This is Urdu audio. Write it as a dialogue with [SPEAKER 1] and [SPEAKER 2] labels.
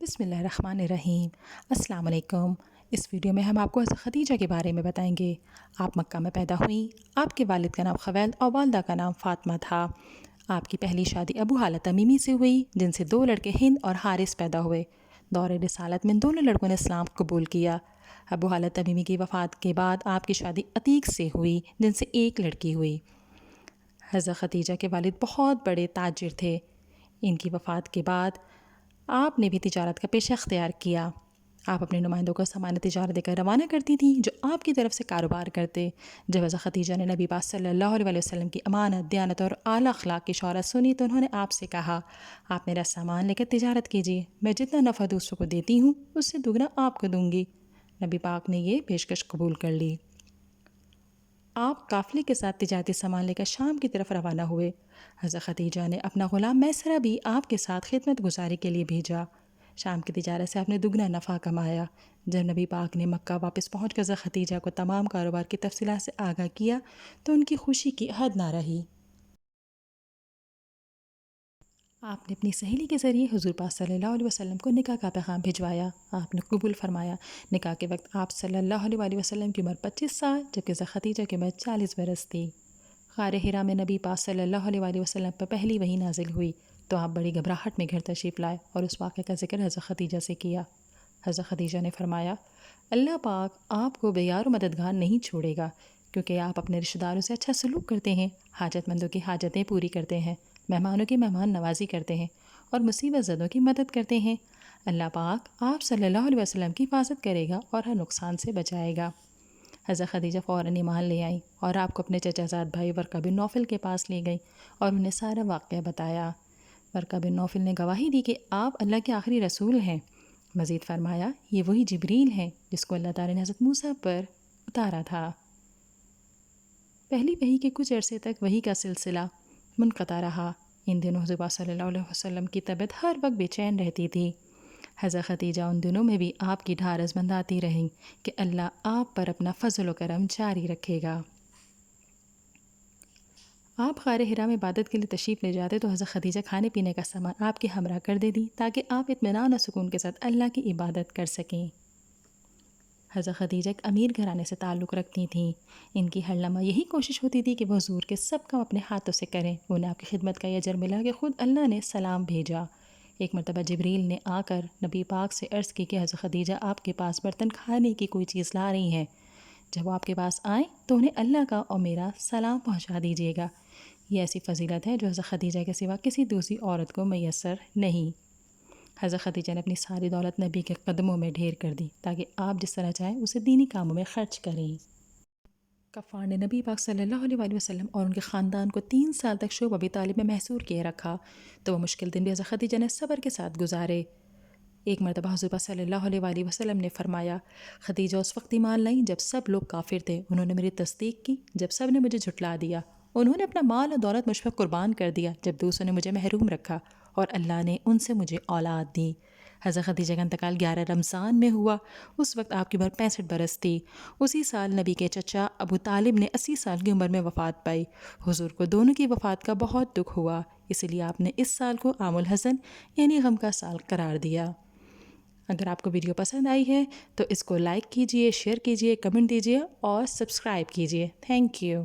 [SPEAKER 1] بسم اللہ الرحمن الرحیم۔ السلام علیکم۔ اس ویڈیو میں ہم آپ کو حضرت خدیجہ کے بارے میں بتائیں گے۔ آپ مکہ میں پیدا ہوئیں۔ آپ کے والد کا نام خویلد اور والدہ کا نام فاطمہ تھا۔ آپ کی پہلی شادی ابو ہالہ تمیمی سے ہوئی، جن سے 2 لڑکے ہند اور حارث پیدا ہوئے۔ دور رسالت میں دونوں لڑکوں نے اسلام قبول کیا۔ ابو ہالہ تمیمی کی وفات کے بعد آپ کی شادی عتیق سے ہوئی، جن سے 1 لڑکی ہوئی۔ حضرت خدیجہ کے والد بہت بڑے تاجر تھے۔ ان کی وفات کے بعد آپ نے بھی تجارت کا پیشہ اختیار کیا۔ آپ اپنے نمائندوں کو سامان تجارت دے کر روانہ کرتی تھیں، جو آپ کی طرف سے کاروبار کرتے۔ جب حضرت خدیجہ نے نبی پاک صلی اللہ علیہ وسلم کی امانت، دیانت اور اعلیٰ اخلاق کی شہرت سنی تو انہوں نے آپ سے کہا، آپ میرا سامان لے کر تجارت کیجیے، میں جتنا نفع دوسروں کو دیتی ہوں اس سے دگنا آپ کو دوں گی۔ نبی پاک نے یہ پیشکش قبول کر لی۔ آپ قافلے کے ساتھ تجارتی سامان لے کر شام کی طرف روانہ ہوئے۔ حضرت خدیجہ نے اپنا غلام میسرہ بھی آپ کے ساتھ خدمت گزاری کے لیے بھیجا۔ شام کی تجارت سے آپ نے دگنا نفع کمایا۔ جب نبی پاک نے مکہ واپس پہنچ کر حضرت خدیجہ کو تمام کاروبار کی تفصیلات سے آگاہ کیا تو ان کی خوشی کی حد نہ رہی۔ آپ نے اپنی سہیلی کے ذریعے حضور پاک صلی اللہ علیہ وسلم کو نکاح کا پیغام بھجوایا۔ آپ نے قبول فرمایا۔ نکاح کے وقت آپ صلی اللہ علیہ وسلم کی عمر 25 سال جبکہ حضرت خدیجہ کی عمر 40 برس تھی۔ غار حرا میں نبی پاک صلی اللہ علیہ وسلم پر پہلی وحی نازل ہوئی تو آپ بڑی گھبراہٹ میں گھر تشریف لائے اور اس واقعے کا ذکر حضرت خدیجہ سے کیا۔ حضرت خدیجہ نے فرمایا، اللہ پاک آپ کو بے یار و مددگار نہیں چھوڑے گا، کیونکہ آپ اپنے رشتہ داروں سے اچھا سلوک کرتے ہیں، حاجت مندوں کی حاجتیں پوری کرتے ہیں، مہمانوں کی مہمان نوازی کرتے ہیں اور مصیبت زدوں کی مدد کرتے ہیں۔ اللہ پاک آپ صلی اللہ علیہ وسلم کی حفاظت کرے گا اور ہر نقصان سے بچائے گا۔ حضرت خدیجہ فوراً ایمان لے آئیں اور آپ کو اپنے چچا زاد بھائی ورقہ بن نوفل کے پاس لے گئیں اور انہیں سارا واقعہ بتایا۔ ورقہ بن نوفل نے گواہی دی کہ آپ اللہ کے آخری رسول ہیں۔ مزید فرمایا، یہ وہی جبریل ہیں جس کو اللہ تعالیٰ نے حضرت موسیٰ پر اتارا تھا۔ پہلی وحی کے کچھ عرصے تک وحی کا سلسلہ منقطع رہا۔ ان دنوں حضور صلی اللہ علیہ وسلم کی طبیعت ہر وقت بے چین رہتی تھی۔ حضرت خدیجہ ان دنوں میں بھی آپ کی ڈھارس بندھاتی رہیں کہ اللہ آپ پر اپنا فضل و کرم جاری رکھے گا۔ آپ غار حرا میں عبادت کے لیے تشریف لے جاتے تو حضرت خدیجہ کھانے پینے کا سامان آپ کے ہمراہ کر دیتی تاکہ آپ اطمینان و سکون کے ساتھ اللہ کی عبادت کر سکیں۔ حضرت خدیجہ ایک امیر گھرانے سے تعلق رکھتی تھیں۔ ان کی ہر لمحہ یہی کوشش ہوتی تھی کہ وہ حضور کے سب کام اپنے ہاتھوں سے کریں۔ انہیں آپ کی خدمت کا یہ اجر ملا کہ خود اللہ نے سلام بھیجا۔ ایک مرتبہ جبریل نے آ کر نبی پاک سے عرض کی کہ حضرت خدیجہ آپ کے پاس برتن کھانے کی کوئی چیز لا رہی ہیں۔ جب وہ آپ کے پاس آئیں تو انہیں اللہ کا اور میرا سلام پہنچا دیجیے گا۔ یہ ایسی فضیلت ہے جو حضرت خدیجہ کے سوا کسی دوسری عورت کو میسر نہیں۔ حضرت خدیجہ نے اپنی ساری دولت نبی کے قدموں میں ڈھیر کر دی تاکہ آپ جس طرح چاہیں اسے دینی کاموں میں خرچ کریں۔ کفار نے نبی پاک صلی اللہ علیہ وسلم اور ان کے خاندان کو 3 سال تک شعب ابی طالب میں محصور کیے رکھا تو وہ مشکل دن بھی حضرت خدیجہ نے صبر کے ساتھ گزارے۔ ایک مرتبہ حضور پاک صلی اللہ علیہ وسلم نے فرمایا، خدیجہ اس وقت ایمان لائیں جب سب لوگ کافر تھے، انہوں نے میری تصدیق کی جب سب نے مجھے جھٹلا دیا، انہوں نے اپنا مال اور دولت مجھ پر قربان کر دیا جب دوسروں نے مجھے محروم رکھا، اور اللہ نے ان سے مجھے اولاد دی۔ حضرت خدیجہ کا انتقال 11 رمضان میں ہوا۔ اس وقت آپ کی عمر 65 برس تھی۔ اسی سال نبی کے چچا ابو طالب نے 80 سال کی عمر میں وفات پائی۔ حضور کو دونوں کی وفات کا بہت دکھ ہوا، اس لیے آپ نے اس سال کو عام الحزن یعنی غم کا سال قرار دیا۔ اگر آپ کو ویڈیو پسند آئی ہے تو اس کو لائک کیجئے، شیئر کیجئے، کمنٹ دیجئے اور سبسکرائب کیجئے۔ Thank you.